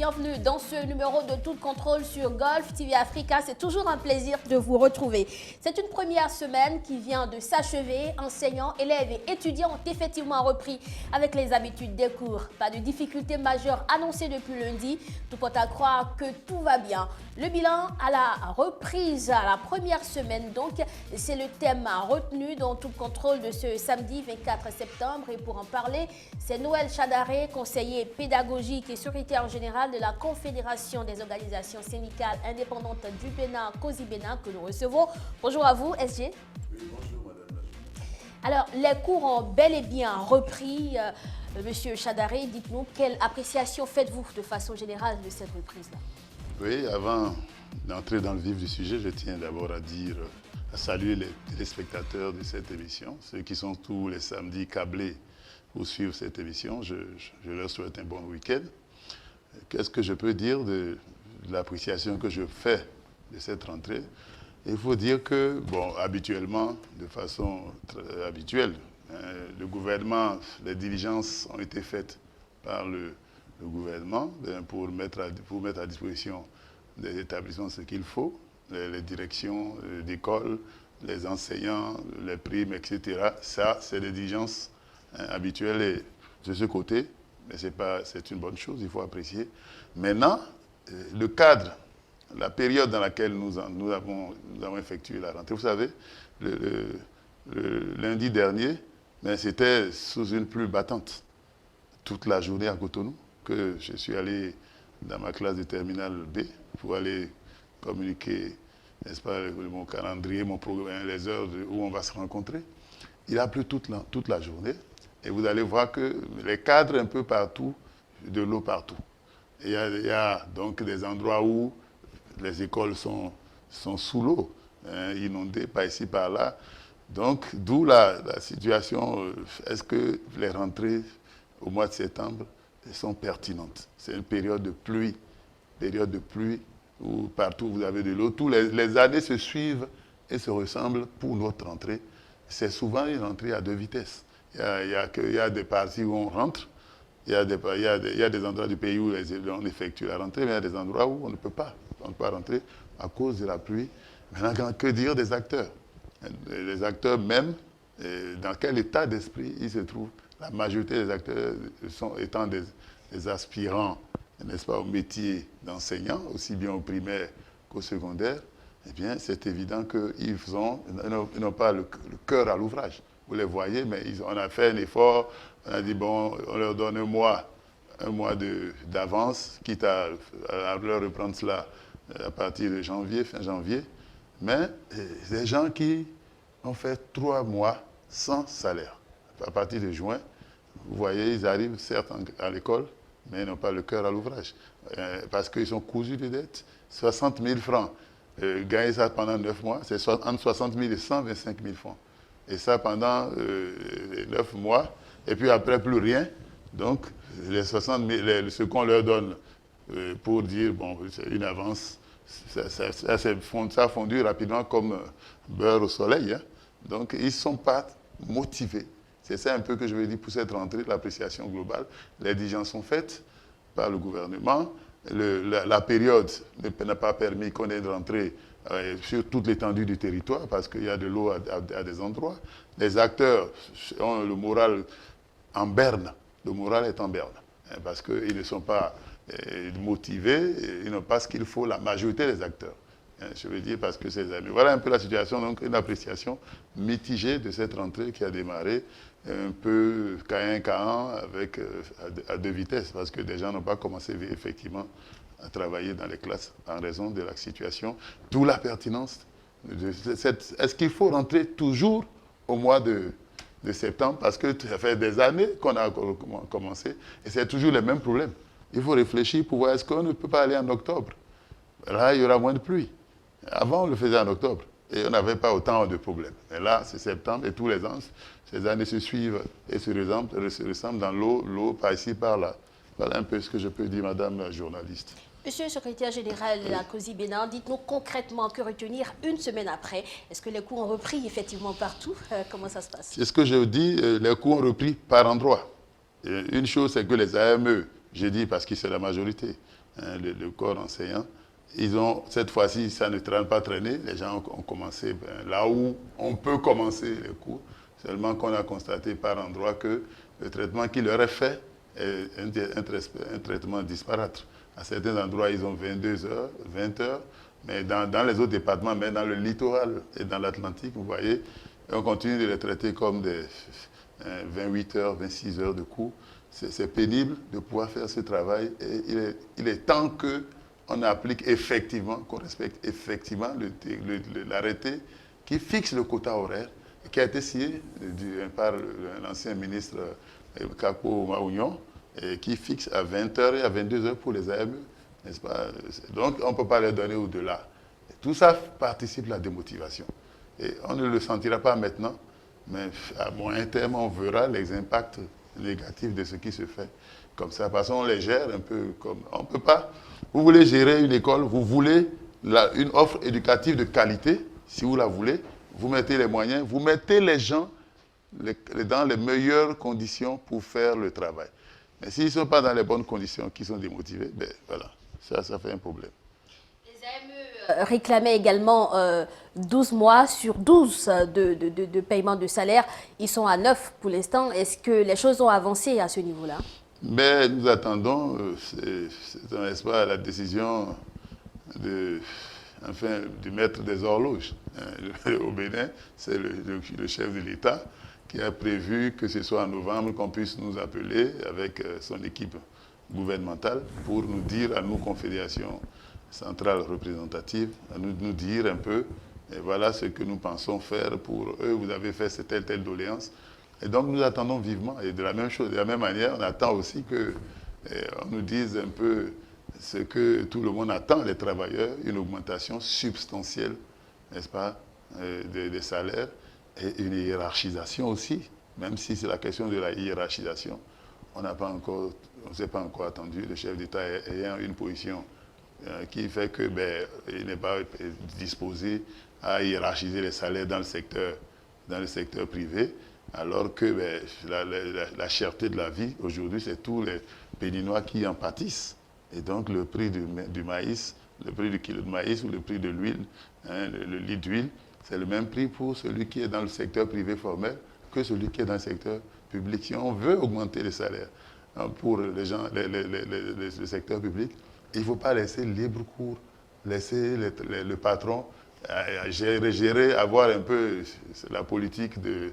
bienvenue dans ce numéro de Tout Contrôle sur Golf TV Africa. C'est toujours un plaisir de vous retrouver. C'est une première semaine qui vient de s'achever. Enseignants, élèves et étudiants ont effectivement repris avec les habitudes des cours. Pas de difficultés majeures annoncées depuis lundi. Tout porte à croire que tout va bien. Le bilan à la reprise, à la première semaine donc, c'est le thème retenu dans Tout Contrôle de ce samedi 24 septembre. Et pour en parler, c'est Noël Chadaré, conseiller pédagogique et secrétaire général de la Confédération des organisations syndicales indépendantes du Bénin, COSI Bénin, que nous recevons. Bonjour à vous, SG. Oui, bonjour, madame. Alors, les cours ont bel et bien repris. Monsieur Chadaré, dites-nous, quelle appréciation faites-vous de façon générale de cette reprise-là? Oui, avant d'entrer dans le vif du sujet, je tiens d'abord à saluer les téléspectateurs de cette émission, ceux qui sont tous les samedis câblés pour suivre cette émission. Je leur souhaite un bon week-end. Qu'est-ce que je peux dire de l'appréciation que je fais de cette rentrée? Il faut dire que, bon, habituellement, de façon habituelle, le gouvernement, les diligences ont été faites par le gouvernement pour mettre à disposition des établissements ce qu'il faut, les directions d'école, les enseignants, les primes, etc. Ça, c'est des diligences habituelles et de ce côté, mais c'est une bonne chose, il faut apprécier. Maintenant, le cadre, la période dans laquelle nous avons effectué la rentrée, vous savez, le lundi dernier, mais c'était sous une pluie battante toute la journée à Cotonou que je suis allé dans ma classe de terminale B pour aller communiquer, n'est-ce pas, mon calendrier, mon programme, les heures où on va se rencontrer. Il a plu toute la journée et vous allez voir que les cadres un peu partout, de l'eau partout. Et il y a donc des endroits où les écoles sont sous l'eau, inondées par ici, par là. Donc, d'où la situation, est-ce que les rentrées au mois de septembre sont pertinentes? C'est une période de pluie où partout vous avez de l'eau. Tous les années se suivent et se ressemblent pour notre rentrée. C'est souvent une rentrée à deux vitesses. Il y a des parties où on rentre, il y a des endroits du pays où on effectue la rentrée, mais il y a des endroits où on ne peut pas rentrer à cause de la pluie. Maintenant, que dire des acteurs? Les acteurs même, dans quel état d'esprit ils se trouvent? La majorité des acteurs étant des aspirants, n'est-ce pas, au métier d'enseignant, aussi bien au primaire qu'au secondaire. Eh bien, c'est évident qu'ils n'ont pas le cœur à l'ouvrage. Vous les voyez, mais on a fait un effort. On a dit, bon, on leur donne un mois d'avance, quitte à leur reprendre cela à partir de janvier, fin janvier. Mais des gens qui ont fait 3 mois sans salaire. À partir de juin, vous voyez, ils arrivent certes à l'école, mais ils n'ont pas le cœur à l'ouvrage. Parce qu'ils sont cousus de dettes. 60 000 francs. Gagner ça pendant 9 mois, c'est entre 60 000 et 125 000 francs. Et ça pendant 9 mois. Et puis après, plus rien. Donc, les 60 000, ce qu'on leur donne pour dire, bon, c'est une avance, ça a fondu rapidement comme beurre au soleil. Hein. Donc, ils ne sont pas motivés. C'est ça un peu que je veux dire pour cette rentrée, l'appréciation globale. Les diligences sont faites par le gouvernement. La période n'a pas permis qu'on ait une rentrée sur toute l'étendue du territoire parce qu'il y a de l'eau à des endroits. Les acteurs ont le moral en berne. Le moral est en berne parce qu'ils ne sont pas motivés, ils n'ont pas ce qu'il faut, la majorité des acteurs. Je veux dire parce que ces années. Voilà un peu la situation, donc une appréciation mitigée de cette rentrée qui a démarré un peu caïn avec à deux vitesses parce que des gens n'ont pas commencé effectivement à travailler dans les classes en raison de la situation. D'où la pertinence. Est-ce qu'il faut rentrer toujours au mois de septembre parce que ça fait des années qu'on a commencé et c'est toujours les mêmes problèmes. Il faut réfléchir pour voir est-ce qu'on ne peut pas aller en octobre. Là, il y aura moins de pluie. Avant, on le faisait en octobre et on n'avait pas autant de problèmes. Mais là, c'est septembre et tous les ans, ces années se suivent et se ressemblent dans l'eau par ici, par là. Voilà un peu ce que je peux dire, madame la journaliste. Monsieur le secrétaire général de la COSI Bénin, dites-nous concrètement que retenir une semaine après. Est-ce que les cours ont repris effectivement partout? Comment ça se passe? C'est ce que je dis, les cours ont repris par endroit. Une chose, c'est que les AME, j'ai dit parce que c'est la majorité, hein, le corps enseignant. Cette fois-ci, ça ne traîne pas traîné. Les gens ont commencé là où on peut commencer les cours. Seulement qu'on a constaté par endroit que le traitement qui leur est fait est un traitement disparate. À certains endroits, ils ont 22 heures, 20 heures. Mais dans les autres départements, même dans le littoral et dans l'Atlantique, vous voyez, on continue de les traiter comme des 28 heures, 26 heures de cours. C'est pénible de pouvoir faire ce travail. Et il est temps qu'on applique effectivement, qu'on respecte effectivement l'arrêté qui fixe le quota horaire, qui a été signé par l'ancien ministre Capo Maounion, et qui fixe à 20 heures et à 22 heures pour les AME. N'est-ce pas? Donc, on ne peut pas les donner au-delà. Tout ça participe à la démotivation. Et on ne le sentira pas maintenant, mais à moyen terme, on verra les impacts négatifs de ce qui se fait. Comme ça, parce qu'on les gère un peu comme... On ne peut pas... Vous voulez gérer une école, vous voulez une offre éducative de qualité, si vous la voulez, vous mettez les moyens, vous mettez les gens dans les meilleures conditions pour faire le travail. Mais s'ils ne sont pas dans les bonnes conditions, qu'ils sont démotivés, ben voilà. Ça fait un problème. Les AME réclamaient également 12 mois sur 12 de paiement de salaire. Ils sont à 9 pour l'instant. Est-ce que les choses ont avancé à ce niveau-là? Mais nous attendons, n'est-ce pas, la décision du maître des horloges. Au Bénin, c'est le chef de l'État qui a prévu que ce soit en novembre qu'on puisse nous appeler avec son équipe gouvernementale pour nous dire, à nous, confédération centrale représentative, à nous dire un peu, et voilà ce que nous pensons faire pour eux, vous avez fait telle doléance. Et donc nous attendons vivement, et de la même manière, on attend aussi qu'on nous dise un peu ce que tout le monde attend, les travailleurs, une augmentation substantielle, n'est-ce pas, des salaires, et une hiérarchisation aussi, même si c'est la question de la hiérarchisation. On ne s'est pas encore attendu, le chef d'État ayant une position qui fait que il n'est pas disposé à hiérarchiser les salaires dans le secteur privé, alors que la cherté de la vie, aujourd'hui, c'est tous les Béninois qui en pâtissent. Et donc le prix du maïs, le prix du kilo de maïs ou le prix de l'huile, hein, le litre d'huile, c'est le même prix pour celui qui est dans le secteur privé formel que celui qui est dans le secteur public. Si on veut augmenter les salaires pour les gens, le secteur public, il ne faut pas laisser libre cours, laisser le patron gérer, avoir un peu la politique de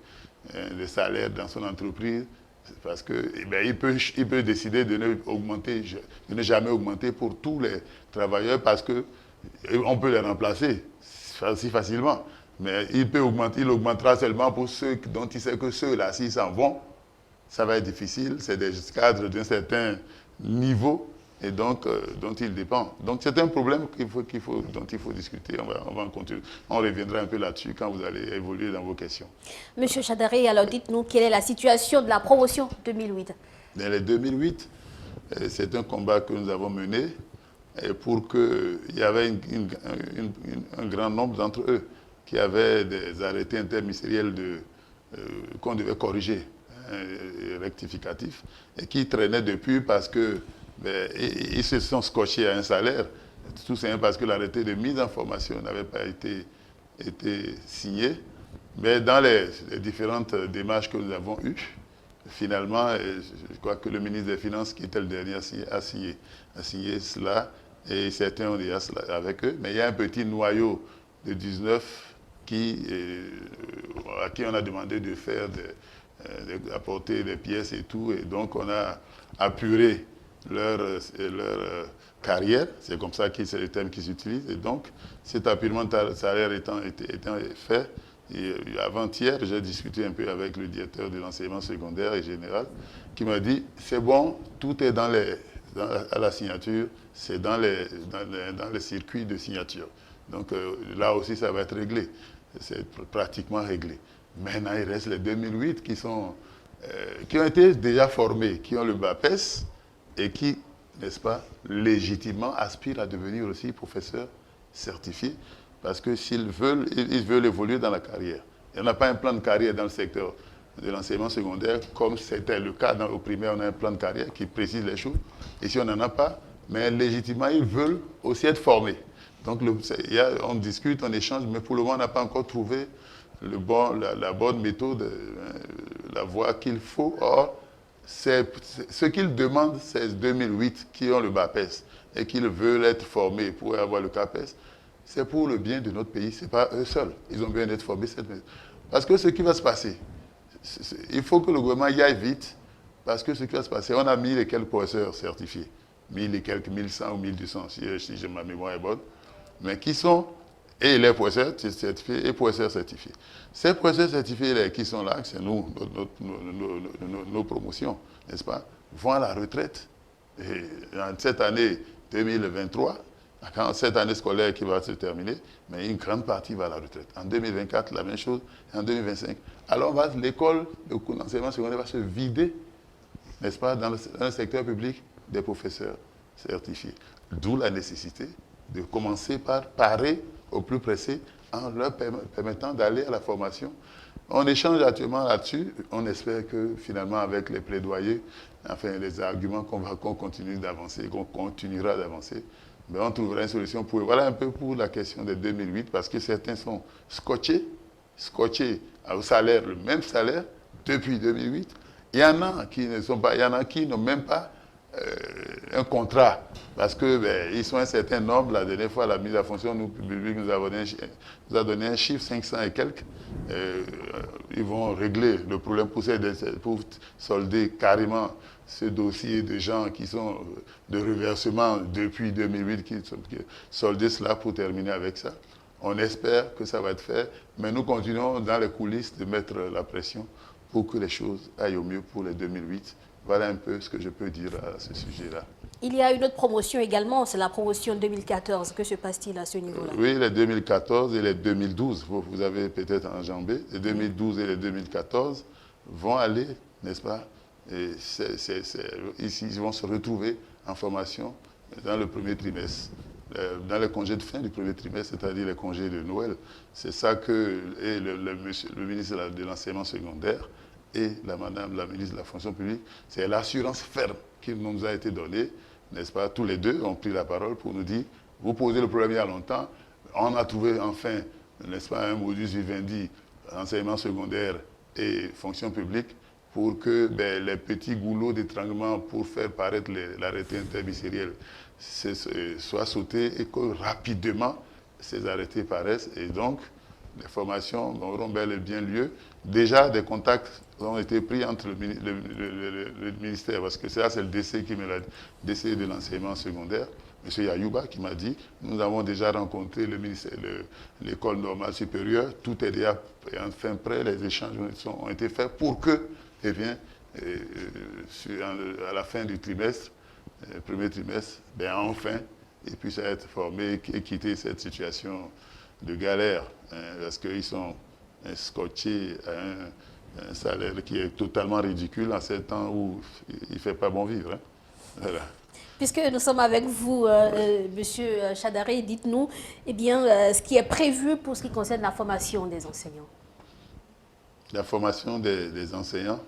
salaire dans son entreprise, parce qu'il peut décider de ne jamais augmenter pour tous les travailleurs, parce qu'on peut les remplacer si facilement. Mais il augmentera seulement pour ceux dont il sait que ceux-là, s'ils s'en vont, ça va être difficile. C'est des cadres d'un certain niveau et donc dont il dépend. Donc c'est un problème dont il faut discuter. On va continuer. On reviendra un peu là-dessus quand vous allez évoluer dans vos questions. Monsieur Chadaré, alors dites-nous quelle est la situation de la promotion 2008? Dans les 2008, c'est un combat que nous avons mené pour qu'il y avait un grand nombre d'entre eux qui avaient des arrêtés interministériels qu'on devait corriger, rectificatifs, et qui traînaient depuis parce que ils se sont scotchés à un salaire, tout simplement parce que l'arrêté de mise en formation n'avait pas été signé. Mais dans les différentes démarches que nous avons eues, finalement, je crois que le ministre des Finances, qui était le dernier, a signé cela, et certains ont déjà cela avec eux. Mais il y a un petit noyau de 19 à qui on a demandé de faire d'apporter des pièces et tout, et donc on a apuré leur carrière, c'est comme ça que c'est le terme qu'ils utilisent, et donc cet apurement de salaire étant fait, avant-hier, j'ai discuté un peu avec le directeur de l'enseignement secondaire et général, qui m'a dit, c'est bon, tout est à la signature, c'est dans les circuits de signature. Donc là aussi, ça va être réglé. C'est pratiquement réglé. Maintenant, il reste les 2008 qui ont été déjà formés, qui ont le BAPES et qui, n'est-ce pas, légitimement aspirent à devenir aussi professeurs certifiés parce que ils veulent évoluer dans la carrière. Il n'y en a pas un plan de carrière dans le secteur de l'enseignement secondaire comme c'était le cas au primaire. On a un plan de carrière qui précise les choses. Et si on n'en a pas, mais légitimement, ils veulent aussi être formés. Donc, on discute, on échange, mais pour le moment, on n'a pas encore trouvé la bonne méthode, la voie qu'il faut. Or, ce qu'ils demandent, c'est 2008 qui ont le BAPES et qu'ils veulent être formés pour avoir le CAPES. C'est pour le bien de notre pays, ce n'est pas eux seuls. Ils ont besoin d'être formés. Parce que ce qui va se passer, il faut que le gouvernement y aille vite, parce que ce qui va se passer, on a mis les quelques professeurs certifiés, 1000 et quelques, 1100 ou 1200, si ma mémoire est bonne, mais qui sont, et les professeurs certifiés et professeurs certifiés. Ces professeurs certifiés qui sont là, c'est nous, nos promotions, n'est-ce pas, vont à la retraite. Et en cette année 2023, cette année scolaire qui va se terminer, mais une grande partie va à la retraite. En 2024, la même chose, et en 2025. Alors l'école d'enseignement secondaire va se vider, n'est-ce pas, dans le secteur public des professeurs certifiés. D'où la nécessité de commencer par parer au plus pressé en leur permettant d'aller à la formation. On échange actuellement là-dessus. On espère que finalement, avec les plaidoyers, enfin les arguments qu'on continue d'avancer, qu'on continuera d'avancer, mais on trouvera une solution pour... Voilà un peu pour la question de 2008, parce que certains sont scotchés au salaire, le même salaire, depuis 2008. Il y en a qui ne sont pas, il y en a qui n'ont même pas un contrat, parce que ils sont un certain nombre. La dernière fois, la mise à fonction, nous, public, nous a donné un chiffre, 500 et quelques. Ils vont régler le problème pour solder carrément ce dossier de gens qui sont de reversement depuis 2008, qui solder cela pour terminer avec ça. On espère que ça va être fait, mais nous continuons dans les coulisses de mettre la pression pour que les choses aillent au mieux pour les 2008. Voilà un peu ce que je peux dire à ce sujet-là. Il y a une autre promotion également, c'est la promotion 2014. Que se passe-t-il à ce niveau-là? Oui, les 2014 et les 2012, vous avez peut-être enjambé. Les 2012 et les 2014 vont aller, n'est-ce pas? Et ici, ils vont se retrouver en formation dans le premier trimestre, dans les congés de fin du premier trimestre, c'est-à-dire les congés de Noël. C'est ça que le ministre de l'enseignement secondaire et madame la ministre de la fonction publique, c'est l'assurance ferme qui nous a été donnée, n'est-ce pas? Tous les deux ont pris la parole pour nous dire, vous posez le problème il y a longtemps, on a trouvé enfin, n'est-ce pas, un modus vivendi, enseignement secondaire et fonction publique, pour que les petits goulots d'étranglement pour faire paraître l'arrêté interministériel soient sautés et que rapidement ces arrêtés paraissent. Et donc, les formations auront bel et bien lieu. Déjà, des contacts ont été pris entre le ministère, parce que ça, c'est le DC qui me l'a dit, DC de l'enseignement secondaire, M. Yayouba, qui m'a dit, nous avons déjà rencontré l'école normale supérieure, tout est déjà enfin prêt, les échanges ont été faits pour que, eh bien, à la fin du trimestre, premier trimestre, enfin, ils puissent être formés et quitter cette situation de galère, parce qu'ils sont scotchés à un salaire qui est totalement ridicule en ces temps où il ne fait pas bon vivre. Voilà. Puisque nous sommes avec vous, Monsieur Chadaré, dites-nous ce qui est prévu pour ce qui concerne la formation des enseignants. La formation des enseignants,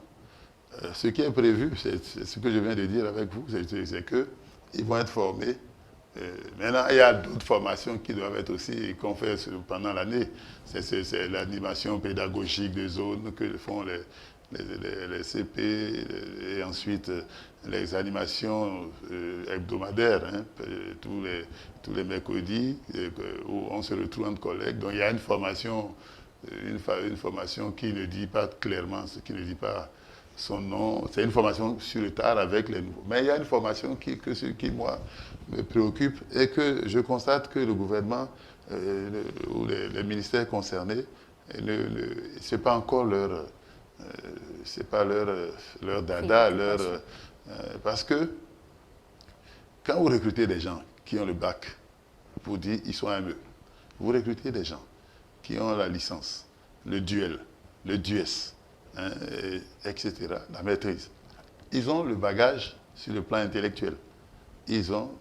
ce qui est prévu, c'est ce que je viens de dire avec vous, c'est qu'ils vont être formés. Maintenant, il y a d'autres formations qui doivent être aussi qu'on fait pendant l'année. C'est l'animation pédagogique des zones que font les CP et ensuite les animations hebdomadaires, tous les mercredis où on se retrouve entre collègues. Donc il y a une formation qui ne dit pas clairement, qui ne dit pas son nom. C'est une formation sur le tard avec les nouveaux. Mais il y a une formation qui moi, me préoccupe et que je constate que le gouvernement ou les ministères concernés, ce n'est pas encore leur dada, parce que quand vous recrutez des gens qui ont le bac, pour dire ils sont ME, vous recrutez des gens qui ont la licence, le duel, le DUES, etc., la maîtrise. Ils ont le bagage sur le plan intellectuel. Ils ont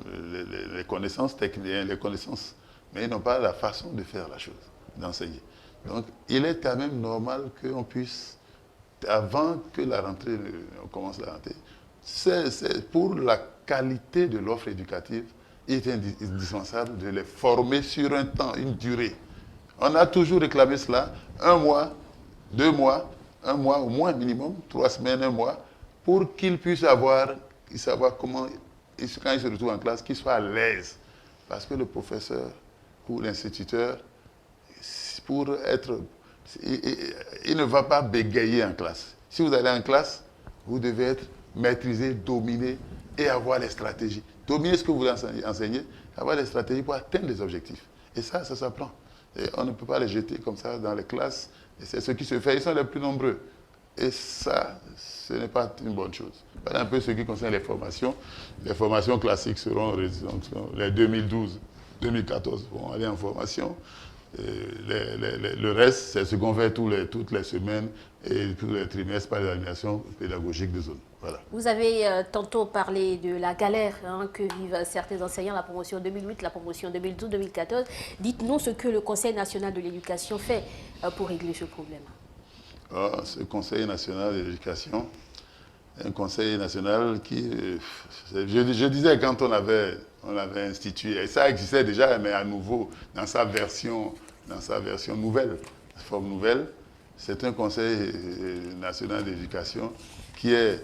les connaissances techniques, les connaissances, mais ils n'ont pas la façon de faire la chose, d'enseigner. Donc, il est quand même normal qu'on puisse, avant que la rentrée, on commence la rentrée, c'est pour la qualité de l'offre éducative, il est indispensable de les former sur un temps, une durée. On a toujours réclamé cela, 1 mois, 2 mois, 1 mois au moins minimum, 3 semaines, 1 mois, pour qu'ils puissent savoir comment, quand ils se retrouvent en classe, qu'ils soient à l'aise. Parce que le professeur ou l'instituteur, il ne va pas bégayer en classe. Si vous allez en classe, vous devez être maîtrisé, dominé et avoir les stratégies. Dominer ce que vous voulez enseigner, avoir les stratégies pour atteindre les objectifs. Et ça s'apprend. Et on ne peut pas les jeter comme ça dans les classes. Et c'est ce qui se fait. Ils sont les plus nombreux. Et ça, ce n'est pas une bonne chose. Voilà un peu ce qui concerne les formations. Les formations classiques seront les 2012, 2014 vont aller en formation. Le reste, c'est ce qu'on fait toutes les semaines et tous les trimestres par les animations pédagogiques de zone. Voilà. Vous avez tantôt parlé de la galère que vivent certains enseignants, la promotion 2008, la promotion 2012-2014. Dites-nous ce que le Conseil national de l'éducation fait pour régler ce problème. Ce Conseil national de l'éducation, un conseil national qui, je disais quand on avait institué, et ça existait déjà, mais à nouveau, dans sa version nouvelle, forme nouvelle, c'est un conseil national d'éducation qui est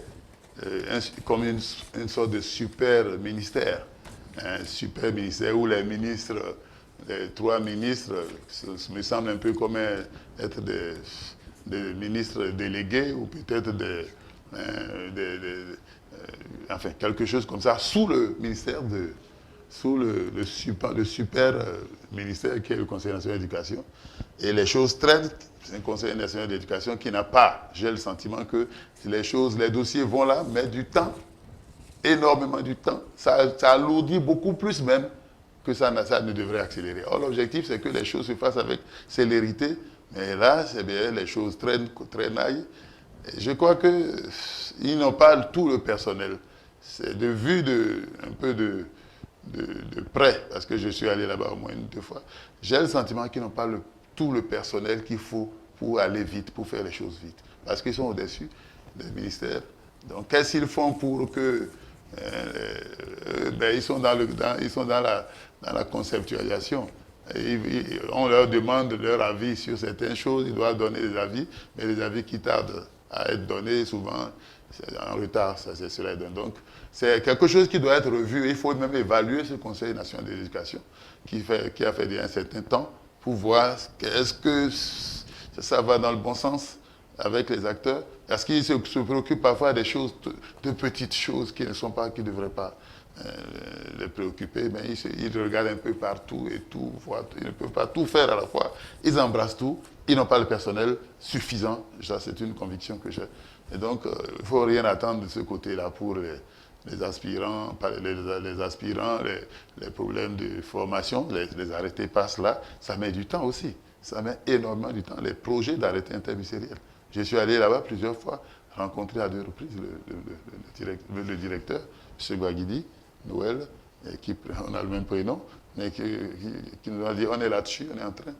comme une sorte de super ministère. Un super ministère où les ministres, les 3 ministres, me semble un peu comme être des ministres délégués ou peut-être enfin quelque chose comme ça, sous le ministère sous le super ministère qui est le Conseil national d'éducation. Et les choses traînent. C'est un Conseil national d'éducation qui n'a pas, j'ai le sentiment que les dossiers vont là, mais du temps, énormément du temps. Ça alourdit beaucoup plus même que ça ne devrait accélérer. Or, l'objectif, c'est que les choses se fassent avec célérité. Mais là, c'est bien, les choses traînaillent. Je crois qu'ils n'ont pas tout le personnel. C'est de vue un peu de près, parce que je suis allé là-bas au moins 2 fois. J'ai le sentiment qu'ils n'ont pas tout le personnel qu'il faut pour aller vite, pour faire les choses vite. Parce qu'ils sont au-dessus des ministères. Donc, qu'est-ce qu'ils font pour que... ils sont dans la conceptualisation. On leur demande leur avis sur certaines choses, ils doivent donner des avis, mais les avis qui tardent à être donnés, souvent, c'est en retard, c'est cela. Donc, c'est quelque chose qui doit être revu. Il faut même évaluer ce Conseil national de l'éducation qui a fait un certain temps pour voir est-ce que ça va dans le bon sens avec les acteurs. Parce qu'ils se préoccupent parfois des choses, de petites choses qui ne devraient pas les préoccuper, mais ils regardent un peu partout et tout, ils ne peuvent pas tout faire à la fois. Ils embrassent tout, ils n'ont pas le personnel suffisant. Ça, c'est une conviction que j'ai. Et donc, il ne faut rien attendre de ce côté-là pour les aspirants, les problèmes de formation, les arrêtés passent là. Ça met du temps aussi. Ça met énormément du temps. Les projets d'arrêtés interministériels. Je suis allé là-bas plusieurs fois, rencontrer à 2 reprises le directeur, M. Guaguidi, Noël, on a le même prénom, mais qui nous a dit on est là-dessus, on est en train.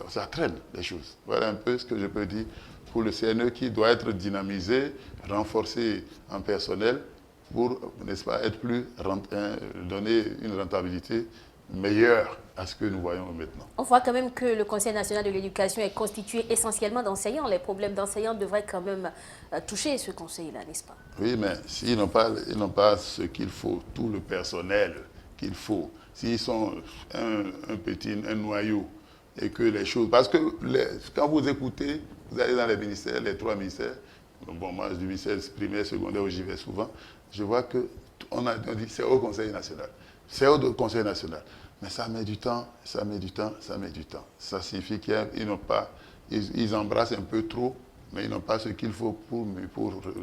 Ça traîne les choses. Voilà un peu ce que je peux dire pour le CNE qui doit être dynamisé, renforcé en personnel pour, n'est-ce pas, donner une rentabilité meilleure à ce que nous voyons maintenant. On voit quand même que le Conseil national de l'éducation est constitué essentiellement d'enseignants. Les problèmes d'enseignants devraient quand même toucher ce conseil-là, n'est-ce pas? Oui, mais s'ils n'ont pas ce qu'il faut, tout le personnel qu'il faut, s'ils sont un noyau, et que les choses... Parce que quand vous écoutez, vous allez dans les ministères, les 3 ministères, bon, moi, du ministère primaire, secondaire, où j'y vais souvent, je vois qu'on dit c'est au Conseil national. C'est au Conseil national. Mais ça met du temps, ça met du temps, ça met du temps. Ça signifie qu'ils n'ont pas... Ils embrassent un peu trop, mais ils n'ont pas ce qu'il faut pour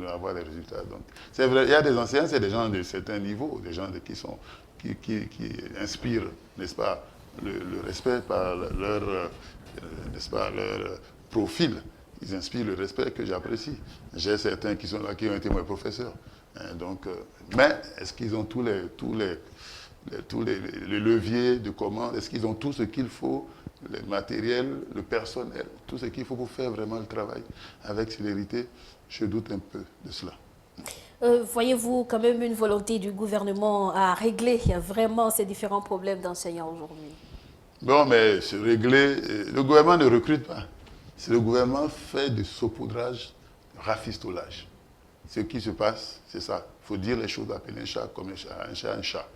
avoir les résultats. Donc, c'est vrai, il y a des enseignants, c'est des gens de certains niveaux, des gens qui inspirent, n'est-ce pas, le respect par n'est-ce pas, leur profil. Ils inspirent le respect que j'apprécie. J'ai certains qui sont là, qui ont été mes professeurs. Donc, mais est-ce qu'ils ont tous les leviers de commande? Est-ce qu'ils ont tout ce qu'il faut, le matériel, le personnel, tout ce qu'il faut pour faire vraiment le travail avec célérité? Je doute un peu de cela. Voyez-vous quand même une volonté du gouvernement à régler vraiment ces différents problèmes d'enseignants aujourd'hui? Bon, mais se régler, le gouvernement ne recrute pas. C'est le gouvernement fait du saupoudrage, rafistolage. Ce qui se passe, c'est ça. Il faut dire les choses, appeler un chat comme un chat, un chat, un chat.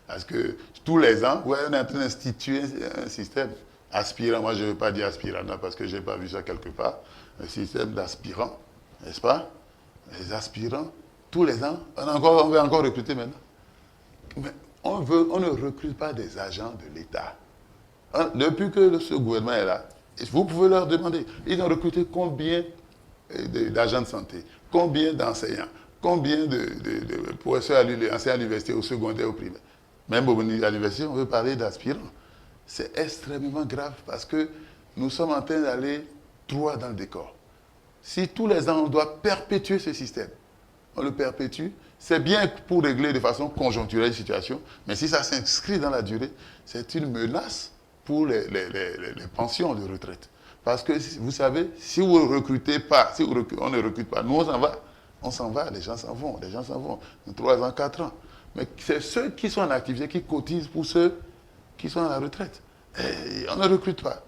Parce que tous les ans, ouais, on est en train d'instituer un système aspirant. Moi, je ne veux pas dire aspirant parce que je n'ai pas vu ça quelque part. Un système d'aspirants, n'est-ce pas? Les aspirants, tous les ans, on veut encore recruter maintenant. Mais on ne recrute pas des agents de l'État. Depuis que ce gouvernement est là, vous pouvez leur demander, ils ont recruté combien d'agents de santé, combien d'enseignants, combien de professeurs enseignants à l'université, au secondaire, au primaire. Même à l'université, on veut parler d'aspirants. C'est extrêmement grave parce que nous sommes en train d'aller droit dans le décor. Si tous les ans, on doit perpétuer ce système, on le perpétue, c'est bien pour régler de façon conjoncturelle la situation, mais si ça s'inscrit dans la durée, c'est une menace pour les pensions de retraite. Parce que, vous savez, si vous ne recrutez pas, si on ne recrute pas, nous on s'en va, les gens s'en vont, 3 ans, 4 ans. Mais c'est ceux qui sont en activité qui cotisent pour ceux qui sont à la retraite. Et on ne recrute pas.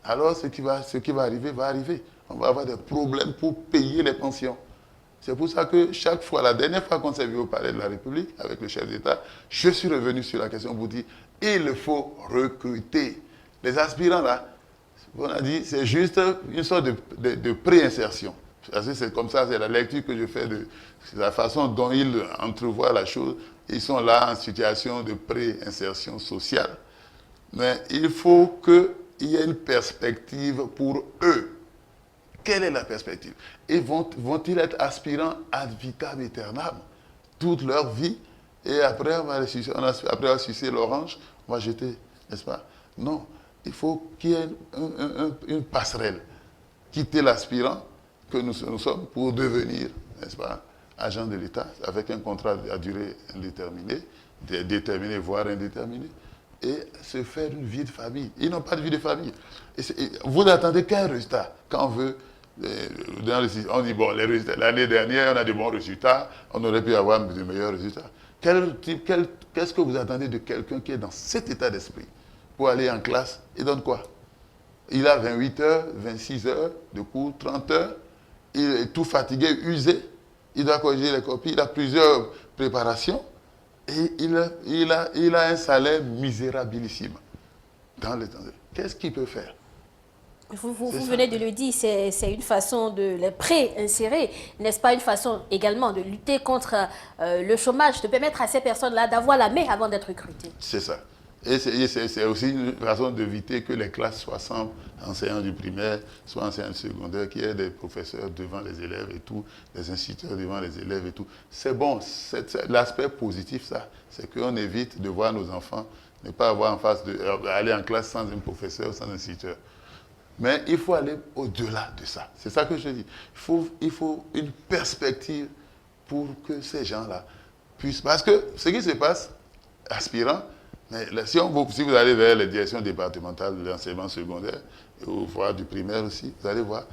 Alors ce qui va arriver, va arriver. On va avoir des problèmes pour payer les pensions. C'est pour ça que chaque fois, la dernière fois qu'on s'est vu au Palais de la République avec le chef d'État, je suis revenu sur la question pour dire il faut recruter. Les aspirants là, on a dit, c'est juste une sorte de préinsertion. C'est comme ça, c'est la lecture que je fais de la façon dont ils entrevoient la chose. Ils sont là en situation de préinsertion sociale. Mais il faut qu'il y ait une perspective pour eux. Quelle est la perspective? Et vont-ils être aspirants ad vitam aeternam toute leur vie? Et après, après avoir sucé l'orange, on va jeter, n'est-ce pas? Non, il faut qu'il y ait une passerelle. Quitter l'aspirant que nous sommes pour devenir, n'est-ce pas, agent de l'État avec un contrat à durée indéterminée, déterminé, voire indéterminé, et se faire une vie de famille. Ils n'ont pas de vie de famille. Vous n'attendez qu'un résultat. Quand on veut, on dit, bon, les résultats, l'année dernière, on a de bons résultats, on aurait pu avoir de meilleurs résultats. Qu'est-ce que vous attendez de quelqu'un qui est dans cet état d'esprit pour aller en classe? Il donne quoi? Il a 28 heures, 26 heures de cours, 30 heures, il est tout fatigué, usé, il doit corriger les copies, il a plusieurs préparations, et il a un salaire misérabilissime dans le temps. Qu'est-ce qu'il peut faire? Vous venez de le dire, c'est une façon de les pré-insérer, n'est-ce pas, une façon également de lutter contre le chômage, de permettre à ces personnes-là d'avoir la main avant d'être recrutées. C'est ça. Et c'est aussi une façon d'éviter que les classes soient sans enseignants du primaire, soit enseignants du secondaire, qu'il y ait des professeurs devant les élèves et tout, des instituteurs devant les élèves et tout. C'est bon, l'aspect positif, ça, c'est qu'on évite de voir nos enfants, ne pas avoir en face aller en classe sans un professeur, sans un instituteur. Mais il faut aller au-delà de ça. C'est ça que je dis. Il faut une perspective pour que ces gens-là puissent... Parce que ce qui se passe, aspirant, mais si vous allez vers les directions départementales de l'enseignement secondaire, ou voire du primaire aussi, vous allez voir,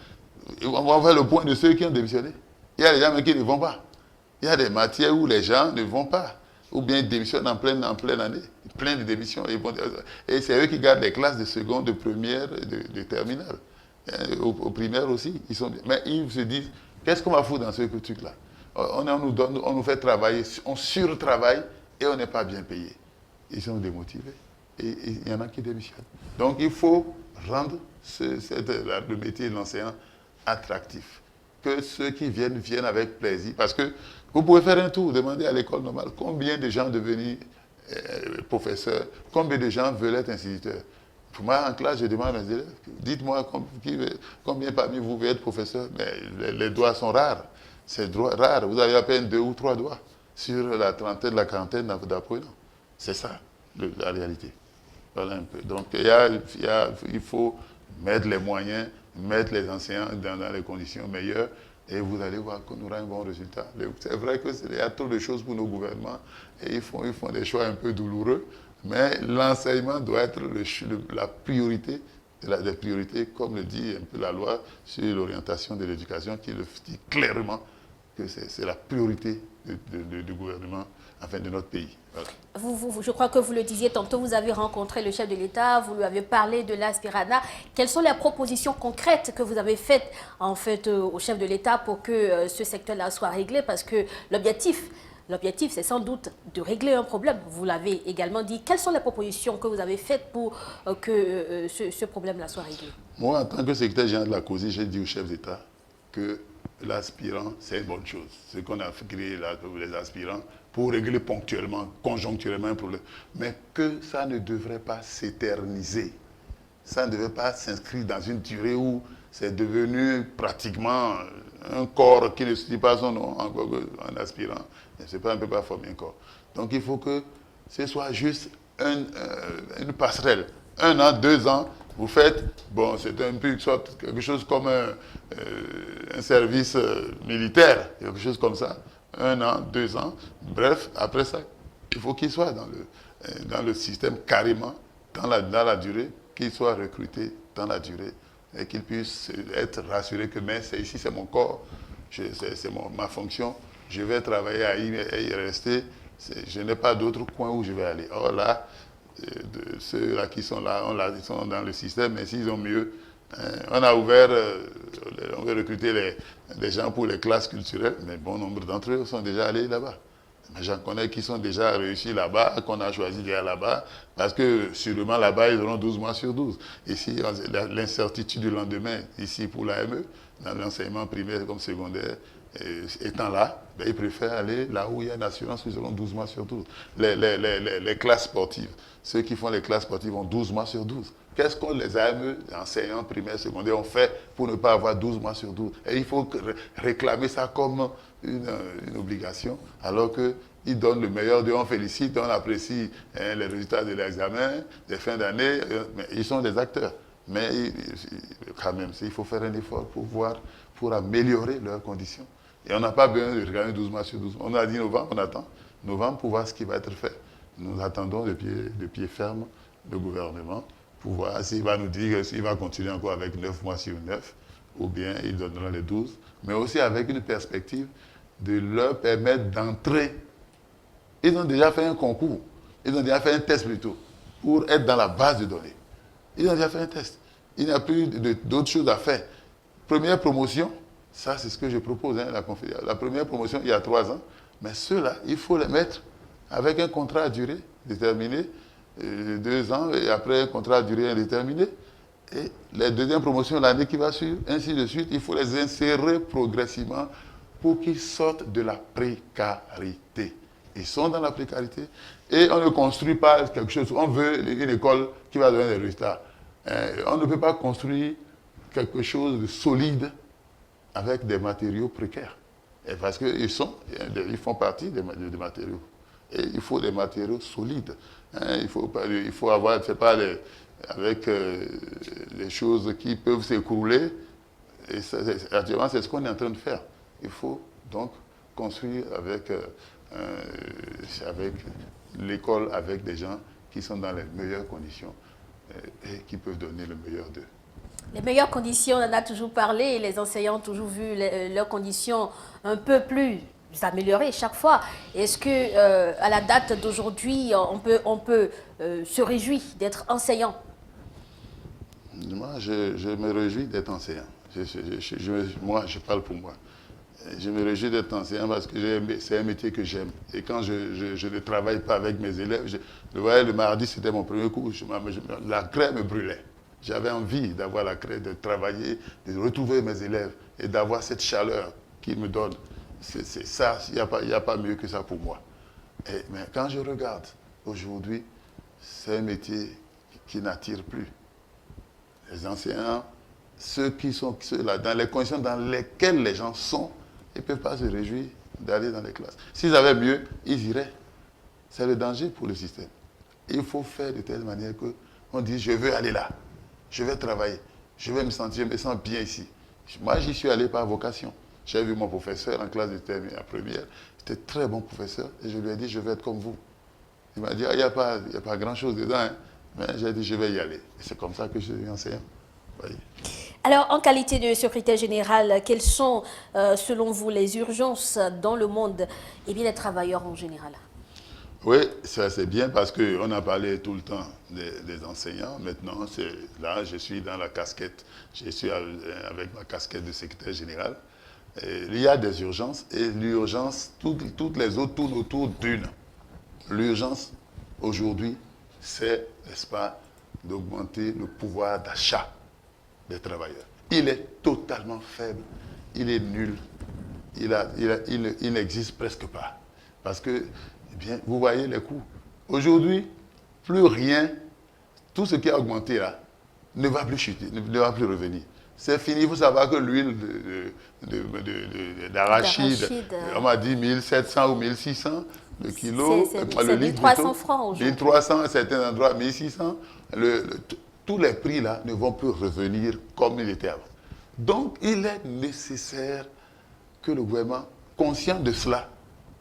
on va faire le point de ceux qui ont démissionné. Il y a des gens qui ne vont pas. Il y a des matières où les gens ne vont pas. Ou bien ils démissionnent en pleine année. Plein de démissions. Et c'est eux qui gardent les classes de seconde, de première, de terminale. Au primaire aussi, ils sont... Mais ils se disent, qu'est-ce qu'on va foutre dans ce truc-là? On nous fait travailler, on surtravaille et on n'est pas bien payé. Ils sont démotivés. Et il y en a qui démissionnent. Donc il faut rendre le métier de l'enseignant attractif. Que ceux qui viennent avec plaisir. Parce que vous pouvez faire un tour, demander à l'école normale combien de gens devenus professeurs, combien de gens veulent être instituteurs. Pour moi, en classe, je demande à mes élèves, dites-moi combien parmi vous veulent être professeur. Mais les doigts sont rares. C'est rare. Vous avez à peine 2 ou 3 doigts sur la trentaine, la quarantaine d'apprenants. C'est ça, la réalité. Voilà un peu. Donc, il faut mettre les moyens, mettre les enseignants dans les conditions meilleures, et vous allez voir qu'on aura un bon résultat. C'est vrai qu'il y a trop de choses pour nos gouvernements, et ils font des choix un peu douloureux, mais l'enseignement doit être la priorité, des priorités, comme le dit un peu la loi sur l'orientation de l'éducation, qui le dit clairement. que c'est la priorité du gouvernement, enfin de notre pays. Voilà. Je crois que vous le disiez tantôt, vous avez rencontré le chef de l'État, vous lui avez parlé de l'Aspirana. Quelles sont les propositions concrètes que vous avez faites en fait au chef de l'État pour que ce secteur-là soit réglé? Parce que l'objectif, c'est sans doute de régler un problème. Vous l'avez également dit. Quelles sont les propositions que vous avez faites pour que ce problème-là soit réglé? Moi, en tant que secrétaire général de la COSI, j'ai dit au chef d'État que l'aspirant, c'est une bonne chose. Ce qu'on a créé là, les aspirants, pour régler ponctuellement, conjoncturellement un problème. Mais que ça ne devrait pas s'éterniser. Ça ne devrait pas s'inscrire dans une durée où c'est devenu pratiquement un corps qui ne se dit pas son nom, encore un aspirant. On ne peut pas former un corps. Donc il faut que ce soit juste une passerelle. 1 an, 2 ans, vous faites, bon, c'est un peu quelque chose comme un service militaire, quelque chose comme ça. 1 an, 2 ans. Bref, après ça, il faut qu'il soit dans le système carrément, dans la durée, qu'il soit recruté dans la durée et qu'il puisse être rassuré que mais ici c'est mon corps, c'est ma fonction, je vais travailler à y rester, je n'ai pas d'autre coin où je vais aller. Or là, ceux-là qui sont là, ils sont dans le système, mais s'ils ont mieux, on a ouvert, on veut recruter les gens pour les classes culturelles, mais bon nombre d'entre eux sont déjà allés là-bas. Mais j'en connais qui sont déjà réussis là-bas, qu'on a choisi d'aller là-bas, parce que sûrement là-bas, ils auront 12 mois sur 12. Ici, l'incertitude du lendemain, ici pour l'AME, dans l'enseignement primaire comme secondaire, étant là, ben, ils préfèrent aller là où il y a une assurance, ils auront 12 mois sur 12. Les classes sportives, ceux qui font les classes sportives ont 12 mois sur 12. Qu'est-ce que les AME, enseignants primaires, secondaires, ont fait pour ne pas avoir 12 mois sur 12? Et il faut réclamer ça comme une obligation, alors qu'ils donnent le meilleur d'eux, on félicite, on apprécie les résultats de l'examen, des fins d'année, mais ils sont des acteurs. Mais quand même, il faut faire un effort pour améliorer leurs conditions. Et on n'a pas besoin de regarder 12 mois sur 12. On a dit novembre, on attend novembre pour voir ce qui va être fait. Nous attendons de pied ferme le gouvernement pour voir s'il va nous dire s'il va continuer encore avec 9 mois sur 9, ou bien il donnera les 12, mais aussi avec une perspective de leur permettre d'entrer. Ils ont déjà fait un concours, ils ont déjà fait un test plutôt, pour être dans la base de données. Ils ont déjà fait un test. Il n'y a plus d'autres choses à faire. Première promotion, ça c'est ce que je propose, la première promotion il y a 3 ans, mais ceux-là, il faut les mettre avec un contrat à durée déterminée, 2 ans, et après un contrat à durée indéterminée. Et les deuxièmes promotions, l'année qui va suivre, ainsi de suite, il faut les insérer progressivement pour qu'ils sortent de la précarité. Ils sont dans la précarité et on ne construit pas quelque chose. On veut une école qui va donner des résultats. On ne peut pas construire quelque chose de solide avec des matériaux précaires. Et parce qu'ils font partie des matériaux. Et il faut des matériaux solides. Il faut avoir, c'est pas avec les choses qui peuvent s'écrouler. Et actuellement, c'est ce qu'on est en train de faire. Il faut donc construire avec l'école, avec des gens qui sont dans les meilleures conditions et qui peuvent donner le meilleur d'eux. Les meilleures conditions, on en a toujours parlé, et les enseignants ont toujours vu leurs conditions un peu plus améliorées chaque fois. Est-ce que à la date d'aujourd'hui, on peut se réjouir d'être enseignant? Moi, je me réjouis d'être enseignant. Moi, je parle pour moi. Je me réjouis d'être enseignant parce que c'est un métier que j'aime. Et quand je ne travaille pas avec mes élèves, le mardi, c'était mon premier cours, la craie me brûlait. J'avais envie d'avoir la craie, de travailler, de retrouver mes élèves et d'avoir cette chaleur qu'ils me donnent. C'est ça, il n'y a pas mieux que ça pour moi. Mais quand je regarde, aujourd'hui, c'est un métier qui n'attire plus. Les enseignants, ceux-là, dans les conditions dans lesquelles les gens sont, ils ne peuvent pas se réjouir d'aller dans les classes. S'ils avaient mieux, ils iraient. C'est le danger pour le système. Il faut faire de telle manière qu'on dise, je veux aller là, je vais travailler, je me sens bien ici. Moi, j'y suis allé par vocation. J'ai vu mon professeur en classe de terminale première, c'était un très bon professeur, et je lui ai dit, je vais être comme vous. Il m'a dit, il n'y a pas grand-chose dedans, hein. Mais j'ai dit, je vais y aller. Et c'est comme ça que je suis enseignant. voyez. Alors, en qualité de secrétaire général, quelles sont, selon vous, les urgences dans le monde et bien des travailleurs en général? Oui, ça c'est bien parce qu'on a parlé tout le temps des enseignants. Maintenant, là, je suis dans la casquette, je suis avec ma casquette de secrétaire général. Et il y a des urgences et l'urgence, toutes les autres tournent autour d'une. L'urgence, aujourd'hui, c'est, n'est-ce pas, d'augmenter le pouvoir d'achat des travailleurs. Il est totalement faible, il est nul, il n'existe presque pas. Parce que, eh bien, vous voyez les coûts. Aujourd'hui, plus rien, tout ce qui a augmenté là, ne va plus chuter, ne va plus revenir. C'est fini, il faut savoir que l'huile d'arachide, on m'a dit 1700 ou 1600 le kilo, le litre 1300 francs aujourd'hui. 1300 à certains endroits, 1600. Tous les prix là ne vont plus revenir comme il était avant. Donc, il est nécessaire que le gouvernement, conscient de cela,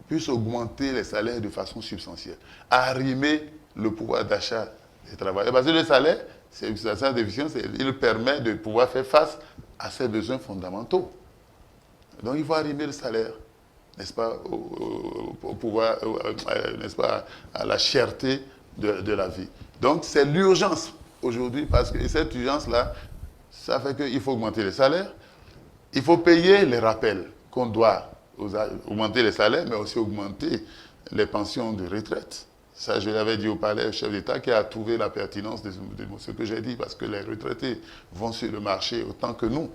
puisse augmenter les salaires de façon substantielle, arrimer le pouvoir d'achat des travailleurs. Parce que le salaire, il permet de pouvoir faire face à ses besoins fondamentaux. Donc, il faut arrimer le salaire, n'est-ce pas, au pouvoir, n'est-ce pas, à la cherté de la vie. Donc, c'est l'urgence aujourd'hui, parce que cette urgence-là, ça fait qu'il faut augmenter les salaires, il faut payer les rappels qu'on doit augmenter les salaires, mais aussi augmenter les pensions de retraite. Ça, je l'avais dit au palais, au chef d'État, qui a trouvé la pertinence de ce que j'ai dit, parce que les retraités vont sur le marché autant que nous.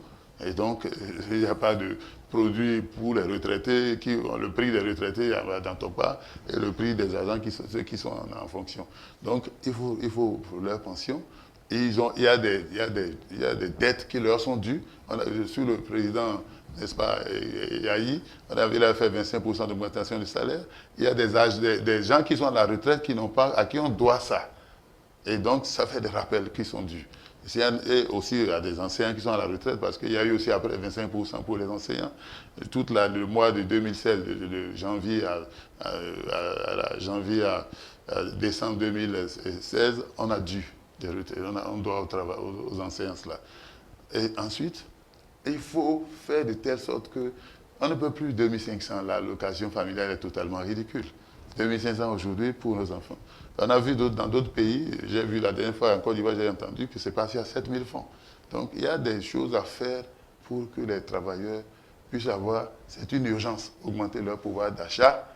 Et donc, il n'y a pas de produit pour les retraités, le prix des retraités n'en tombe pas, et le prix des agents, ceux qui sont en fonction. Donc, il faut pour leur pension. Et il y a des dettes qui leur sont dues. Sur le président, n'est-ce pas, Yahi, il a fait 25% d'augmentation du salaire. Il y a des gens qui sont à la retraite à qui on doit ça. Et donc, ça fait des rappels qui sont dus. Et aussi, il y a des enseignants qui sont à la retraite parce qu'il y a eu aussi après 25% pour les enseignants. Tout le mois de 2016, de janvier à décembre 2016, on a dû des retraites. On doit aux enseignants cela. Et ensuite, il faut faire de telle sorte que on ne peut plus 2500, l'allocation familiale est totalement ridicule. 2500 aujourd'hui pour nos enfants. On a vu dans d'autres pays, j'ai vu la dernière fois en Côte d'Ivoire, j'ai entendu que c'est passé à 7000 francs. Donc il y a des choses à faire pour que les travailleurs puissent avoir, c'est une urgence, augmenter leur pouvoir d'achat.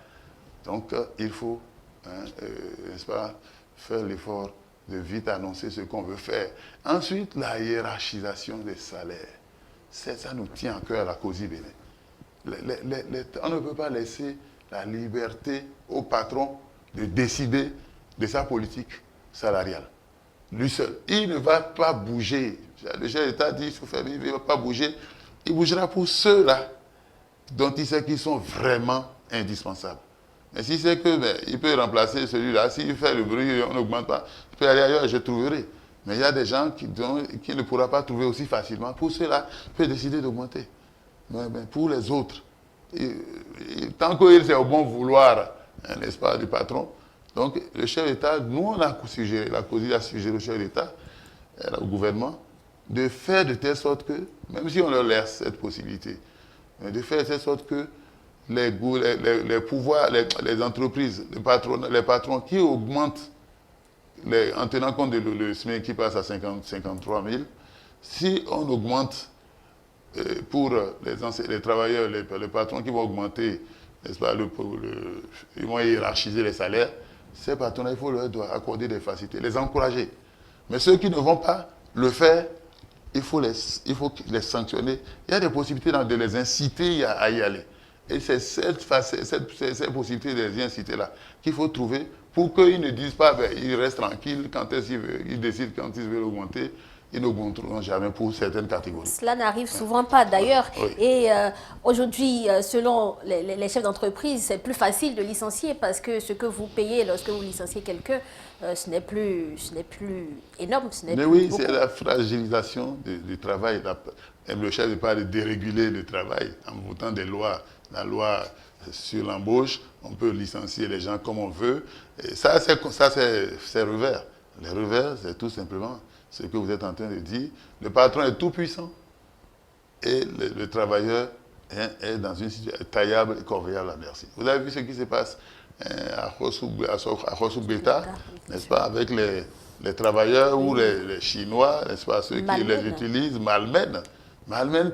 Donc il faut, n'est-ce pas, faire l'effort de vite annoncer ce qu'on veut faire. Ensuite, la hiérarchisation des salaires. Ça nous tient à cœur à la COSI Bénin. On ne peut pas laisser la liberté au patron de décider de sa politique salariale. Lui seul. Il ne va pas bouger. Le chef d'État dit, il ne va pas bouger. Il bougera pour ceux-là dont il sait qu'ils sont vraiment indispensables. Mais si c'est que il peut remplacer celui-là, s'il fait le bruit, on n'augmente pas, il peut aller ailleurs, je trouverai. Mais il y a des gens qui ne pourra pas trouver aussi facilement. Pour ceux-là, il peut décider d'augmenter. Mais pour les autres, tant qu'il c'est au bon vouloir, n'est-ce pas, du patron. Donc, le chef d'État, nous, on a suggéré, la COSI a suggéré au chef d'État, au gouvernement, de faire de telle sorte que, même si on leur laisse cette possibilité, de faire de telle sorte que les pouvoirs, les entreprises, les patrons qui augmentent, en tenant compte le SMIC qui passe à 53 000, si on augmente pour les travailleurs, les patrons qui vont augmenter, n'est-ce pas, ils vont hiérarchiser les salaires, ces patrons, il faut leur accorder des facilités, les encourager. Mais ceux qui ne vont pas le faire, il faut les sanctionner. Il y a des possibilités de les inciter à y aller. Et c'est ces possibilités de les inciter là qu'il faut trouver pour qu'ils ne disent pas, ils restent tranquilles, ils décident quand ils veulent augmenter, ils n'augmenteront jamais pour certaines catégories. Cela n'arrive souvent pas d'ailleurs. Oui. Et aujourd'hui, selon les chefs d'entreprise, c'est plus facile de licencier parce que ce que vous payez lorsque vous licenciez quelqu'un, ce n'est plus énorme. Mais oui, c'est la fragilisation du travail. Le chef ne pas de déréguler le travail en votant des lois. La loi sur l'embauche, on peut licencier les gens comme on veut. Et ça, c'est revers. Les revers, c'est tout simplement ce que vous êtes en train de dire. Le patron est tout puissant et le travailleur est dans une situation taillable et corvéable à merci. Vous avez vu ce qui se passe à Khossou-Beta, n'est-ce pas, avec les travailleurs ou les Chinois, n'est-ce pas, ceux qui les utilisent, malmènent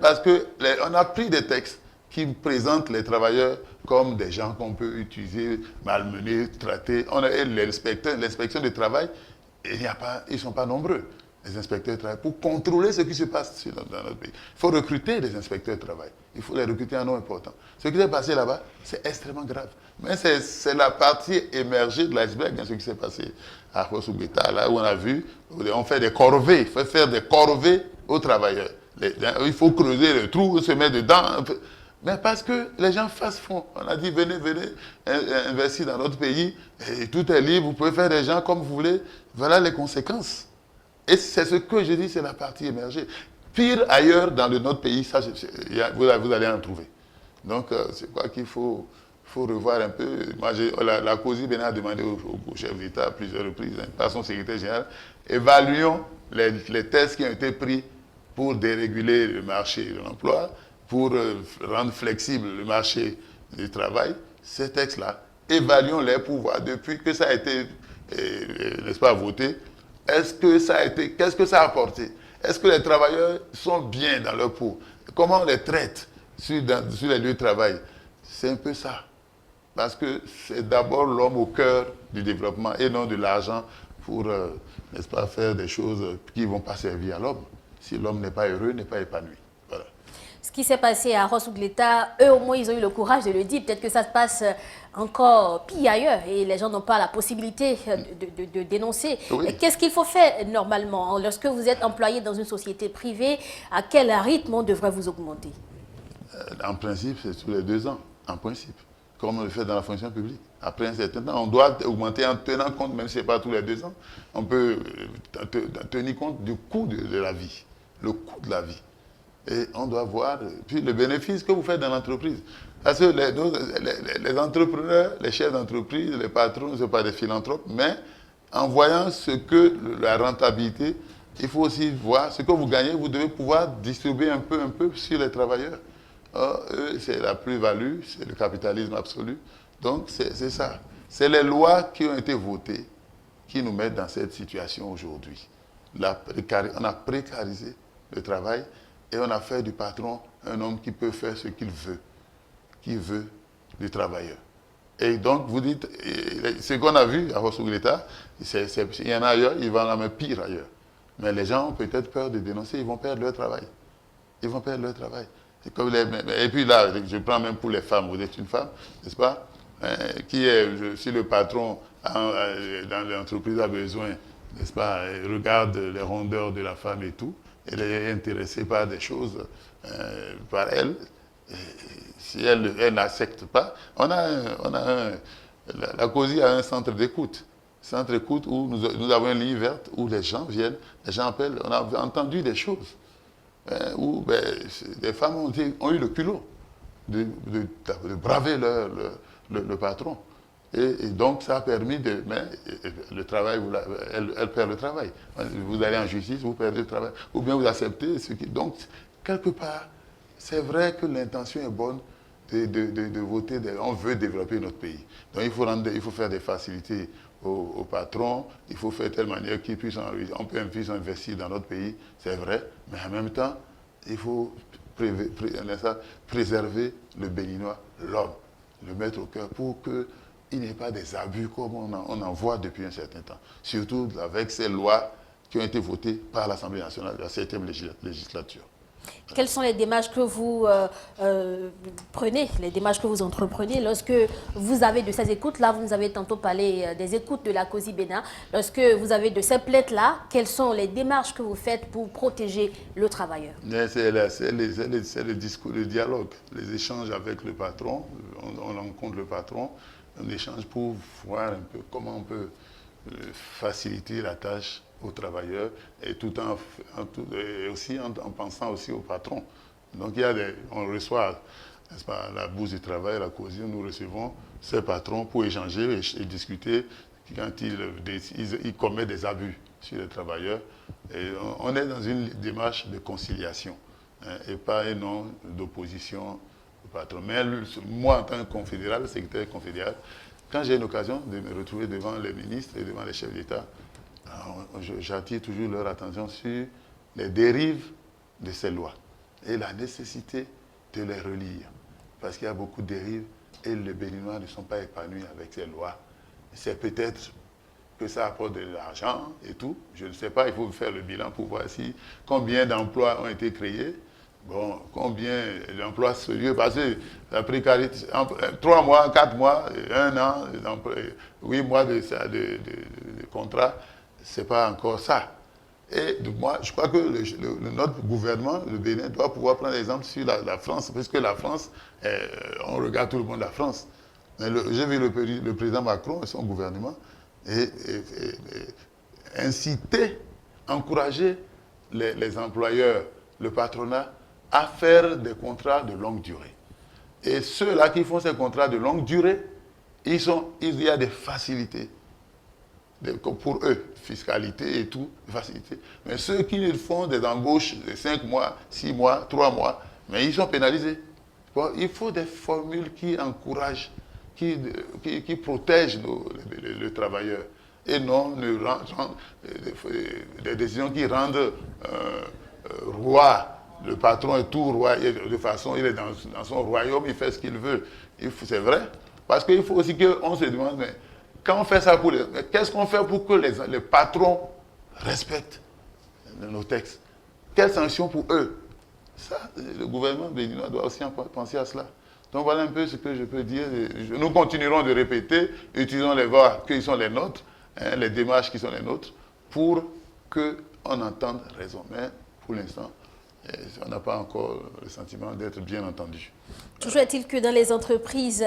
parce qu'on a pris des textes qui présentent les travailleurs comme des gens qu'on peut utiliser, malmener, traiter. On a l'inspection du travail, ils ne sont pas nombreux, les inspecteurs de travail, pour contrôler ce qui se passe dans notre pays. Il faut recruter des inspecteurs de travail. Il faut les recruter en nombre important. Ce qui s'est passé là-bas, c'est extrêmement grave. Mais c'est la partie émergée de l'iceberg, ce qui s'est passé à Khossou-Beta, là où on a vu, on fait des corvées, il faut faire des corvées aux travailleurs. Il faut creuser le trou, se mettre dedans. Mais parce que les gens fassent fond. On a dit, venez, investir dans notre pays, et tout est libre, vous pouvez faire des gens comme vous voulez. Voilà les conséquences. Et c'est ce que je dis, c'est la partie émergée. Pire ailleurs dans notre pays, ça, vous allez en trouver. Donc, c'est quoi qu'il faut revoir un peu. Moi, la COSI a demandé au chef d'État à plusieurs reprises, par son secrétaire général, évaluons les tests qui ont été pris pour déréguler le marché de l'emploi, pour rendre flexible le marché du travail. Ces textes-là, évaluons-les pour voir depuis que ça a été, n'est-ce pas, voté, qu'est-ce que ça a apporté? Est-ce que les travailleurs sont bien dans leur peau? Comment on les traite sur les lieux de travail? C'est un peu ça. Parce que c'est d'abord l'homme au cœur du développement et non de l'argent pour, n'est-ce pas, faire des choses qui ne vont pas servir à l'homme. Si l'homme n'est pas heureux, n'est pas épanoui. Voilà. Ce qui s'est passé à Khossou-Beta, eux au moins ils ont eu le courage de le dire. Peut-être que ça se passe encore pire ailleurs et les gens n'ont pas la possibilité de dénoncer. Oui. Qu'est-ce qu'il faut faire normalement? Lorsque vous êtes employé dans une société privée, à quel rythme on devrait vous augmenter? En principe, c'est tous les 2 ans, en principe, comme on le fait dans la fonction publique. Après un certain temps, on doit augmenter en tenant compte, même si ce n'est pas tous les 2 ans, on peut tenir compte du coût de la vie, le coût de la vie. Et on doit voir, puis le bénéfice que vous faites dans l'entreprise. Parce que les entrepreneurs, les chefs d'entreprise, les patrons ne sont pas des philanthropes, mais en voyant la rentabilité, il faut aussi voir ce que vous gagnez, vous devez pouvoir distribuer un peu sur les travailleurs. Eux, c'est la plus-value, c'est le capitalisme absolu. Donc, c'est ça. C'est les lois qui ont été votées qui nous mettent dans cette situation aujourd'hui. On a précarisé le travail et on a fait du patron un homme qui peut faire ce qu'il veut du travailleur. Et donc, vous dites, ce qu'on a vu à Khossou-Beta, il y en a ailleurs, il va en avoir pire ailleurs. Mais les gens ont peut-être peur de dénoncer, ils vont perdre leur travail. Ils vont perdre leur travail. Et puis là, je prends même pour les femmes, vous êtes une femme, n'est-ce pas? Si le patron dans l'entreprise a besoin, n'est-ce pas, regarde les rondeurs de la femme et tout, elle est intéressée par des choses par elle, si elle n'accepte pas, la COSI a un centre d'écoute. Centre d'écoute où nous avons une ligne verte où les gens viennent, les gens appellent, on a entendu des choses où des femmes ont eu le culot de braver le patron. Et donc, ça a permis mais le travail, elle perd le travail. Vous allez en justice, vous perdez le travail. Ou bien vous acceptez ce qui... Donc, quelque part, c'est vrai que l'intention est bonne de voter. On veut développer notre pays. Donc, il faut faire des facilités aux patrons. Il faut faire de telle manière qu'ils puissent investir dans notre pays. C'est vrai. Mais en même temps, il faut préserver le Béninois, l'homme, le mettre au cœur pour qu'il n'y ait pas des abus comme on en voit depuis un certain temps. Surtout avec ces lois qui ont été votées par l'Assemblée nationale de la 7e législature. Quelles sont les démarches que vous prenez, les démarches que vous entreprenez lorsque vous avez de ces écoutes? Là, vous nous avez tantôt parlé des écoutes de la COSI Bénin. Lorsque vous avez de ces plaintes-là, quelles sont les démarches que vous faites pour protéger le travailleur? C'est le discours, le dialogue, les échanges avec le patron. On rencontre le patron, on échange pour voir un peu comment on peut faciliter la tâche aux travailleurs et aussi en pensant aussi aux patrons. Donc on reçoit, n'est-ce pas, la bourse du travail, la COSI, nous recevons ces patrons pour échanger et discuter quand ils commettent des abus. sur les travailleurs. Et on est dans une démarche de conciliation, hein, et pas un nom d'opposition au patron. Mais moi, en tant que confédéral, secrétaire confédéral, quand j'ai une occasion de me retrouver devant les ministres et devant les chefs d'État, j'attire toujours leur attention sur les dérives de ces lois et la nécessité de les relire. Parce qu'il y a beaucoup de dérives et les Béninois ne sont pas épanouis avec ces lois. C'est peut-être que ça apporte de l'argent et tout. Je ne sais pas, il faut faire le bilan pour voir combien d'emplois ont été créés. Bon, combien d'emplois sérieux, parce que la précarité, 3 mois, 4 mois, 1 an, 8 mois de contrat, ce n'est pas encore ça. Et moi, je crois que notre gouvernement, le Bénin, doit pouvoir prendre l'exemple sur la France, puisque la France, on regarde tout le monde la France. Mais j'ai vu le président Macron et son gouvernement inciter, encourager les employeurs, le patronat, à faire des contrats de longue durée. Et ceux-là qui font ces contrats de longue durée, il y a des facilités pour eux, fiscalité et tout, facilité. Mais ceux qui font des embauches de 5 mois, 6 mois, 3 mois, mais ils sont pénalisés. Bon, il faut des formules qui encouragent, qui protègent le travailleur, et non des décisions qui rendent roi. Le patron est tout roi, de façon, il est dans son royaume, il fait ce qu'il veut. C'est vrai, parce qu'il faut aussi qu'on se demande, mais quand on fait ça qu'est-ce qu'on fait pour que les patrons respectent nos textes? Quelles sanctions pour eux? Ça, le gouvernement béninois doit aussi penser à cela. Donc voilà un peu ce que je peux dire. Nous continuerons de répéter, utilisons les voies qui sont les nôtres, hein, les démarches qui sont les nôtres, pour qu'on entende raison. Mais pour l'instant, on n'a pas encore le sentiment d'être bien entendu. Toujours est-il que dans les entreprises,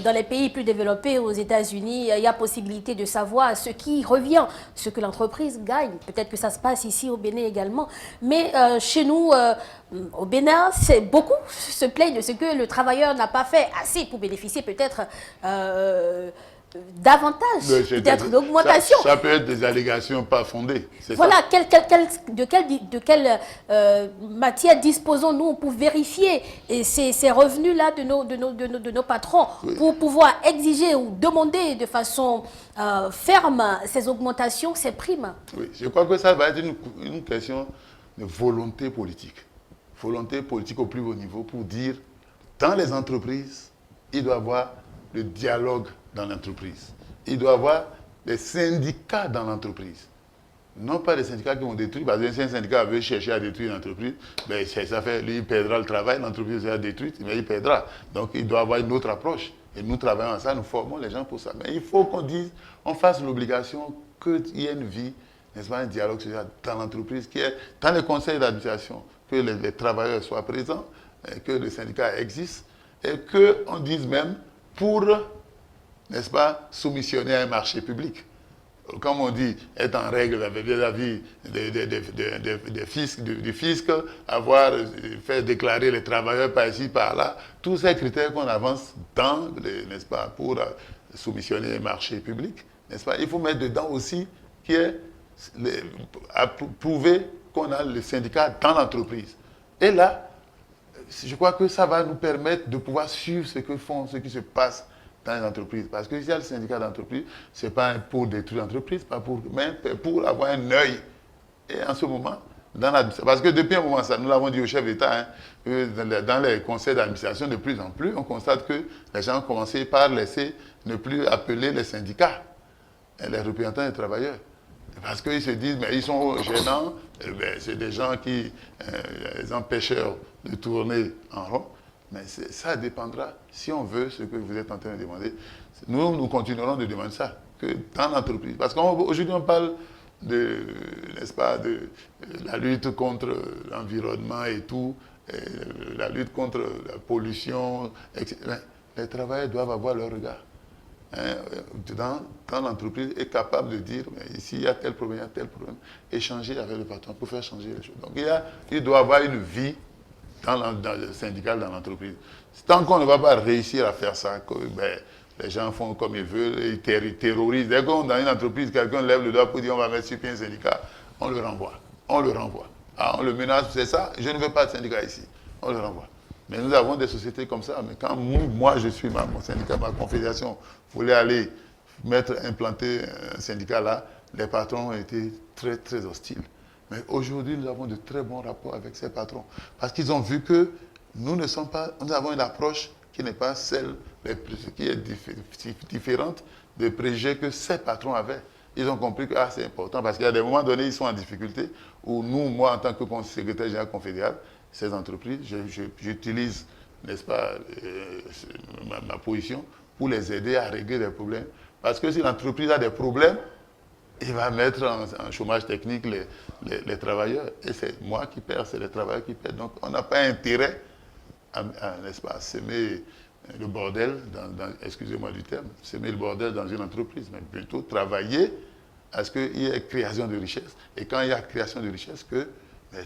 dans les pays plus développés, aux États-Unis, il y a possibilité de savoir ce qui revient, ce que l'entreprise gagne. Peut-être que ça se passe ici au Bénin également. Mais chez nous, au Bénin, beaucoup se plaignent de ce que le travailleur n'a pas fait assez pour bénéficier peut-être davantage, peut-être d'augmentation. Ça peut être des allégations pas fondées. Voilà, de quelle matière disposons-nous pour vérifier ces revenus-là de nos patrons, oui, pour pouvoir exiger ou demander de façon ferme ces augmentations, ces primes? Oui, je crois que ça va être une question de volonté politique. Volonté politique au plus haut niveau pour dire, dans les entreprises, il doit y avoir le dialogue dans l'entreprise. Il doit y avoir des syndicats dans l'entreprise. Non pas des syndicats qui vont détruire, parce que si un syndicat veut chercher à détruire l'entreprise, ben ça fait, lui, il perdra le travail, l'entreprise sera détruite, mais il perdra. Donc il doit y avoir une autre approche. Et nous travaillons à ça, nous formons les gens pour ça. Mais il faut on fasse l'obligation qu'il y ait une vie, n'est-ce pas, un dialogue social dans l'entreprise, dans les conseils d'administration, que les travailleurs soient présents, que le syndicat existe, et qu'on dise même pour, n'est-ce pas, soumissionner à un marché public. Comme on dit, être en règle avec vis-à-vis du fisc, faire déclarer les travailleurs par ici, par là, tous ces critères qu'on avance n'est-ce pas, pour soumissionner un marché public, n'est-ce pas, il faut mettre dedans aussi prouver qu'on a le syndicat dans l'entreprise. Et là, je crois que ça va nous permettre de pouvoir suivre ce qui se passe dans les entreprises. Parce que s'il y a le syndicat d'entreprise, ce n'est pas pour détruire l'entreprise, mais pour avoir un œil. Et en ce moment, parce que depuis un moment, ça, nous l'avons dit au chef d'État, hein, dans les conseils d'administration, de plus en plus, on constate que les gens ont commencé par laisser ne plus appeler les syndicats, les représentants des travailleurs. Parce qu'ils se disent, mais ils sont gênants, c'est des gens qui les empêcheurs de tourner en rond. Mais ça dépendra, si on veut ce que vous êtes en train de demander, nous continuerons de demander ça, que dans l'entreprise. Parce qu'aujourd'hui, on parle n'est-ce pas, de la lutte contre l'environnement et tout, et la lutte contre la pollution, etc. Les travailleurs doivent avoir leur regard. Dans l'entreprise est capable de dire, mais ici il y a tel problème, échanger avec le patron pour faire changer les choses. Donc il doit y avoir une vie dans le syndical, dans l'entreprise. Tant qu'on ne va pas réussir à faire ça, Les gens font comme ils veulent, ils terrorisent. Dès qu'on dans une entreprise, quelqu'un lève le doigt pour dire on va mettre sur pied un syndicat, on le renvoie. On le renvoie. Ah, on le menace, c'est ça, je ne veux pas de syndicat ici. On le renvoie. Mais nous avons des sociétés comme ça. Mais quand moi, je suis mon syndicat, ma confédération, voulait aller implanter un syndicat là, les patrons ont été très, très hostiles. Mais aujourd'hui, nous avons de très bons rapports avec ces patrons. Parce qu'ils ont vu que nous avons une approche qui n'est pas celle, qui est différente des préjugés que ces patrons avaient. Ils ont compris que c'est important parce qu'il y a des moments donnés, ils sont en difficulté, où nous, moi, en tant que secrétaire général confédéral, ces entreprises, j'utilise, n'est-ce pas, ma position pour les aider à régler des problèmes. Parce que si l'entreprise a des problèmes, il va mettre en chômage technique les travailleurs. Et c'est moi qui perds, c'est les travailleurs qui perdent. Donc on n'a pas intérêt n'est-ce pas, semer le bordel, excusez-moi du terme, semer le bordel dans une entreprise, mais plutôt travailler à ce qu'il y ait création de richesse. Et quand il y a création de richesse, que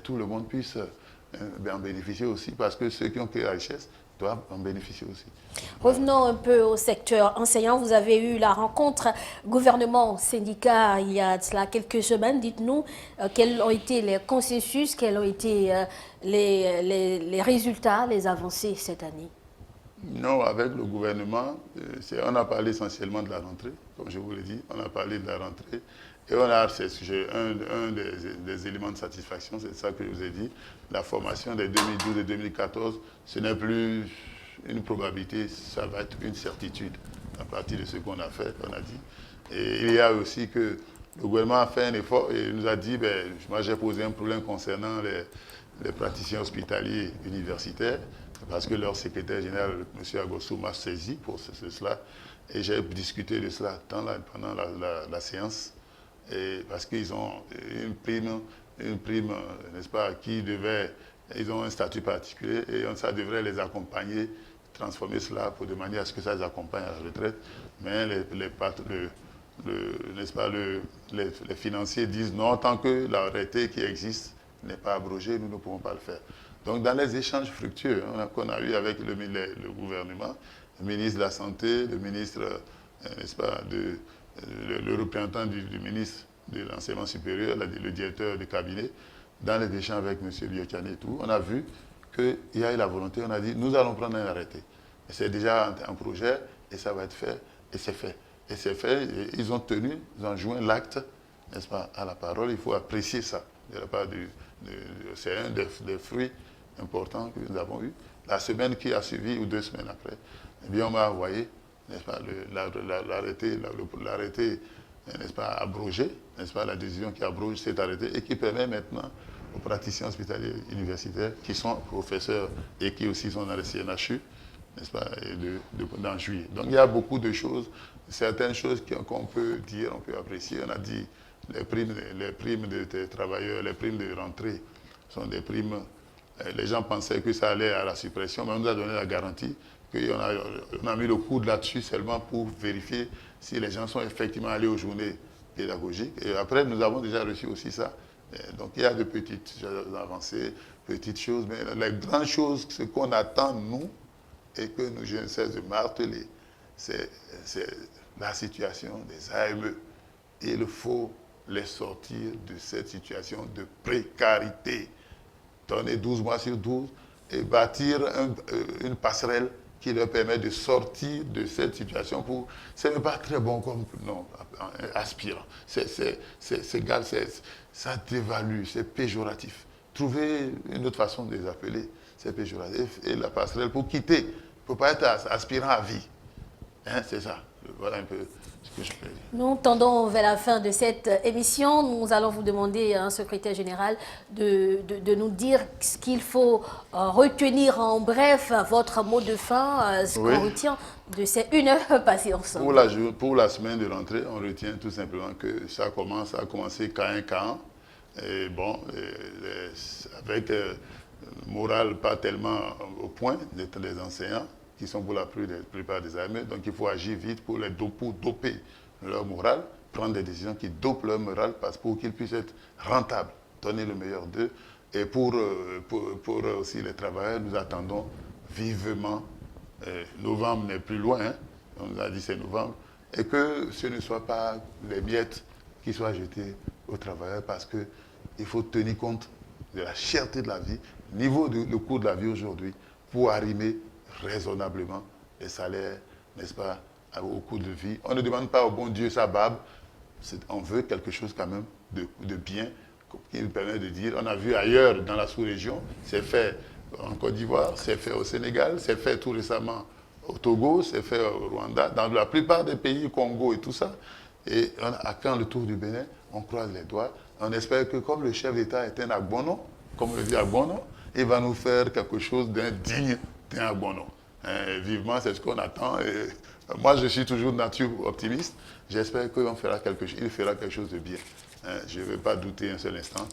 tout le monde puisse en bénéficier aussi, parce que ceux qui ont créé la richesse doivent en bénéficier aussi. Revenons un peu au secteur enseignant. Vous avez eu la rencontre gouvernement-syndicat il y a cela quelques semaines. Dites-nous quels ont été les consensus, quels ont été les résultats, les avancées cette année. Non, avec le gouvernement, on a parlé essentiellement de la rentrée, comme je vous l'ai dit. On a parlé de la rentrée. Et on a, c'est un des éléments de satisfaction, c'est ça que je vous ai dit. La formation des 2012 et 2014, ce n'est plus une probabilité, ça va être une certitude à partir de ce qu'on a fait, on a dit. Et il y a aussi que le gouvernement a fait un effort et nous a dit, moi j'ai posé un problème concernant les praticiens hospitaliers universitaires, parce que leur secrétaire général, M. Agosso, m'a saisi pour cela. Et j'ai discuté de cela pendant la séance. Et parce qu'ils ont une prime, n'est-ce pas, ils ont un statut particulier et ça devrait les accompagner, transformer cela de manière à ce que ça les accompagne à la retraite. Mais n'est-ce pas, les financiers disent non, tant que l'arrêté qui existe n'est pas abrogé, nous ne pouvons pas le faire. Donc dans les échanges fructueux qu'on a eu avec le gouvernement, le ministre de la Santé, le ministre, n'est-ce pas, le représentant du ministre de l'enseignement supérieur, le directeur du cabinet, dans les échanges avec M. Biocani et tout, on a vu qu'il y a eu la volonté, on a dit, nous allons prendre un arrêté. C'est déjà un projet et ça va être fait, et c'est fait. Et c'est fait, et ils ont tenu, ils ont joint l'acte, n'est-ce pas, à la parole. Il faut apprécier ça. C'est un des fruits importants que nous avons eu. La semaine qui a suivi, ou 2 semaines après, eh bien, on m'a envoyé, n'est-ce pas, l'arrêté, n'est-ce pas, abrogé, n'est-ce pas, la décision qui abroge cet arrêté et qui permet maintenant aux praticiens hospitaliers universitaires qui sont professeurs et qui aussi sont dans le CNHU, n'est-ce pas, d'en jouir. Donc il y a beaucoup de choses, certaines choses qu'on peut dire, on peut apprécier. On a dit les primes des travailleurs, les primes de rentrée sont des primes. Les gens pensaient que ça allait à la suppression, mais on nous a donné la garantie qu'on a mis le coude là-dessus seulement pour vérifier si les gens sont effectivement allés aux journées pédagogiques. Et après, nous avons déjà reçu aussi ça. Et donc, il y a de petites avancées, petites choses, mais les grandes choses, ce qu'on attend, nous, et que nous, je ne cesse de marteler, c'est la situation des AME. Il faut les sortir de cette situation de précarité. Donner 12 mois sur 12 et bâtir une passerelle qui leur permet de sortir de cette situation. Ce n'est pas très bon comme non, aspirant. Ça dévalue, c'est péjoratif. Trouver une autre façon de les appeler, c'est péjoratif. Et la passerelle pour quitter, pour ne pas être aspirant à vie. Hein, c'est ça. Voilà un peu ce que je peux dire. Nous tendons vers la fin de cette émission. Nous allons vous demander, hein, secrétaire général, de nous dire ce qu'il faut retenir en bref, votre mot de fin, ce qu'on retient de ces 1 heure passée ensemble. Pour la semaine de rentrée, on retient tout simplement que ça a commencé K1, K1. Et bon, avec morale pas tellement au point des enseignants, qui sont pour la plupart des AME. Donc il faut agir vite pour doper leur morale, prendre des décisions qui dopent leur morale pour qu'ils puissent être rentables, donner le meilleur d'eux. Et pour aussi les travailleurs, nous attendons vivement, novembre n'est plus loin, hein, on nous a dit c'est novembre, et que ce ne soit pas les miettes qui soient jetées aux travailleurs parce qu'il faut tenir compte de la cherté de la vie, le coût de la vie aujourd'hui, pour arrimer raisonnablement les salaires, n'est-ce pas, au coût de vie. On ne demande pas au bon Dieu sa barbe, on veut quelque chose quand même de bien qui nous permet de dire, on a vu ailleurs dans la sous-région, c'est fait en Côte d'Ivoire, c'est fait au Sénégal, c'est fait tout récemment au Togo, c'est fait au Rwanda, dans la plupart des pays, Congo et tout ça. Et quand le tour du Bénin, on croise les doigts. On espère que comme le chef d'État est un Agbono, comme on le dit Agbono, il va nous faire quelque chose d'un digne d'un Agbono. Vivement, c'est ce qu'on attend. Et moi, je suis toujours de nature optimiste. J'espère qu'il fera quelque chose de bien. Je ne vais pas douter un seul instant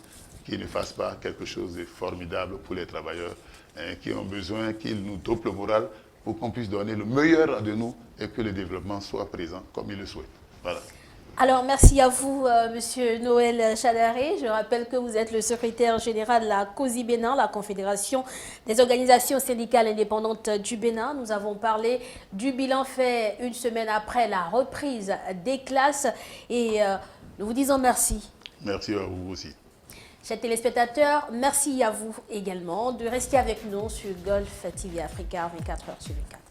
qu'il ne fasse pas quelque chose de formidable pour les travailleurs qui ont besoin qu'il nous dope le moral pour qu'on puisse donner le meilleur de nous et que le développement soit présent comme il le souhaite. Voilà. Alors, merci à vous, Monsieur Noël Chadaré. Je rappelle que vous êtes le secrétaire général de la COSI Bénin, la Confédération des organisations syndicales indépendantes du Bénin. Nous avons parlé du bilan fait une semaine après la reprise des classes et nous vous disons merci. Merci à vous aussi. Chers téléspectateurs, merci à vous également de rester avec nous sur Golf TV Africa 24h sur 24.